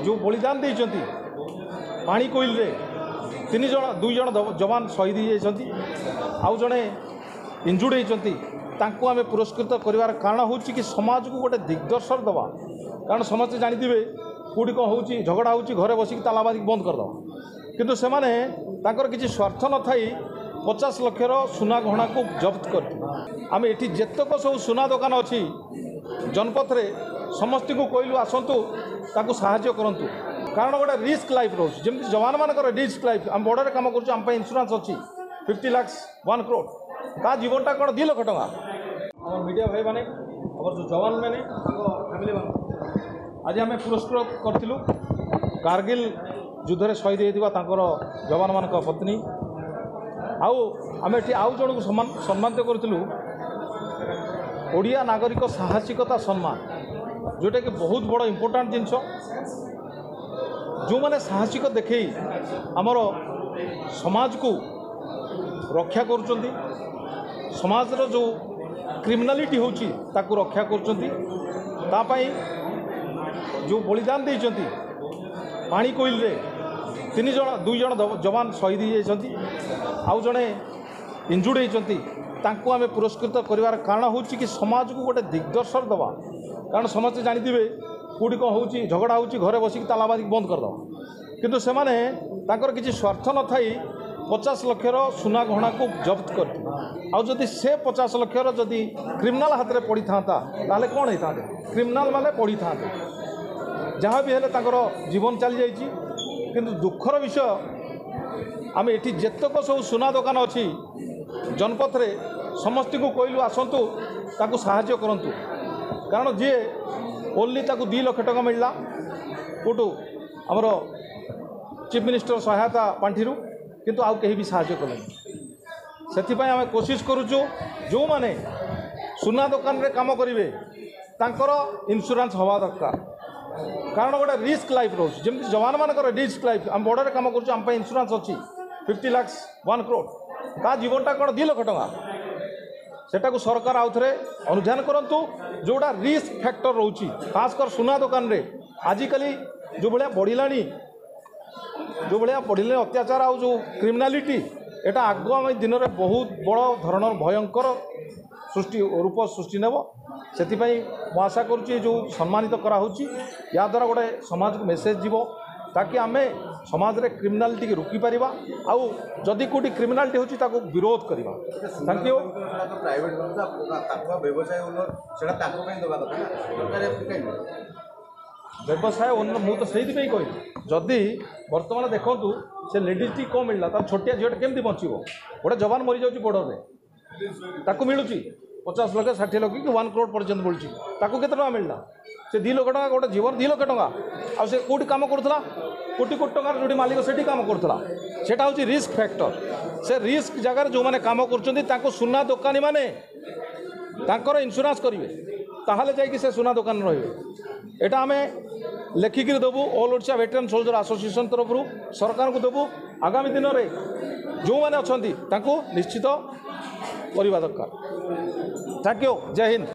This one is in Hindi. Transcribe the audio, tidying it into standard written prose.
जो बलिदान देइछंती पानी कोइल रे 3 जण 2 जण जवान शहीद होती आउ जड़े इंजुर्ड होती तांको आमे पुरस्कृत करिवार कारण होची कि समाज को गोटे दिग्दर्शन दवा कारण समस्ते जानिथिबे कोडी को होची झगड़ा होची घरे बसिक तालाबाजी बंद कर दवा किंतु से माने तांकर किछि स्वार्थ न थाई 50 लक्षर सुना गहना को जब्त कर आम ये जेतक सब सुना दुकान अच्छी जनपथ रे समस्त को कहलु आसतु ताकू साहाय्य करंतु कारण गोटे रिस्क लाइफ रोज जमी जवान मानकर रिस्क लाइफ आम बॉर्डर काम कर इंश्योरेंस अच्छी 50 लाख 1 करोड़ ता जीवनटा कौन 2 लाख टका आम मीडिया भाई मैंने जो जवान मैंने फैमिली मान आज आम पुरस्कृत करूँ कारगिल युद्ध में शहीद होता जवान मान पत्नी आम एटी आउ जन को सम्मानित करूँ ओडिया नागरिक साहसिकता सम्मान जोटा कि बहुत बड़ इम्पोर्टाट जिनस जो मैंने साहसिक देखे आमर समाज को रक्षा कर समाज जो क्रिमिनालिटी होची ताकू रक्षा कर जो बलिदान देइछंती पानी कोइल रे 3 जण 2 जण जवान शहीद होती आउ जड़े इंजुर्ड होती तांको आमे पुरस्कृत करिवार कारण होची कि समाज को गोटे दिग्दर्शन दवा कारण समस्ते जानिथिबे कोडी को होची झगड़ा होची घरे बसिक तालाबाजी बंद कर दवा किंतु से माने तांकर किछि स्वार्थ न थाई 50 लक्षर सुना गहना को जब्त कर आउ जदि से 50 लक्षर जदि क्रिमिनाल हाथ में पड़ी था ताले कौन होता क्रिमिनाल माने पड़ी था जहाँ भी हेले तांकर जीवन चली जाइए किंतु दुखर विषय आम ये जेतक सब सुना दुकान अच्छी जनपथ रे समस्त को कहलु आसतु ताकू साहाय्य करंतु कारण जी ओनली ताकू 2 लाख टका मिलला कोटू आमर चीफ मिनिस्टर सहायता पांठी किंतु आउ कहीं भी साहाय्य कले से आम कोशिश करुचु जो माने सुना दुकान रे काम करेंगे तांकर इंश्योरेंस हवा दरकार कारण गोटे रिस्क लाइफ रोज जमी जवान मानकर रिस्क लाइफ आम बॉर्डर काम कर इंश्योरेंस अच्छी 50 लाख 1 करोड़ ता जीवनटा कौन 2 लाख टका सेटा को सरकार आउ थे अनुधान करंतु जोड़ा रिस्क फैक्टर रोची खासकर सुना दुकान रे आजिकल जो भाया बढ़िलानी जो भाया बढ़िले अत्याचार आउ जो क्रिमिनालिटी एटा आगामी दिन में बहुत बड़ धरणर भयंकर सृष्टि रूप सृष्टि नेब से आशा करुच्ची जो सम्मानित कराऊँगी या द्वारा गोटे समाज को मेसेज जीव ताकि आम समाज रे क्रिमिनालिटी की रोकी पारिबा आउ जदि कोटी क्रिमिनालिटी होची ताको विरोध करवा थैंक यू प्राइवेट व्यवसाय ओनर सेटा ताको कहीं दबा कथा सरकार व्यवसाय ओनर मु तो सही कही जदि वर्तमान देखु से लेडीज टी कौन मिलला तार छोटिया झीटा केमती बचो गोटे जवान मरी जाऊँ बॉर्डर में ताकू मिलूँ 50 लाख 60 लाख कि 1 करोड़ पर्यंत मिलूँ ताकू केते टका मिलला से 2 लाख टका गोटे जीवन 2 लाख टका आ से कोटी काम करूला कोटी कोटी टकार जो मालिक से काम करूला सेटा हूँ रिस्क फैक्टर से रिस्क जगार जो मैंने काम कर सुना दुकानी मैंने तांकर इंश्योरेंस करेंगे ताहले जाइए से सुना दुकान रही एटा आम लेखिक देवु all Odisha veteran soldier association तरफ सरकार को देवु आगामी दिन में जो मैंने अच्छा निश्चित करवा दरकार थैंक यू जय हिंद।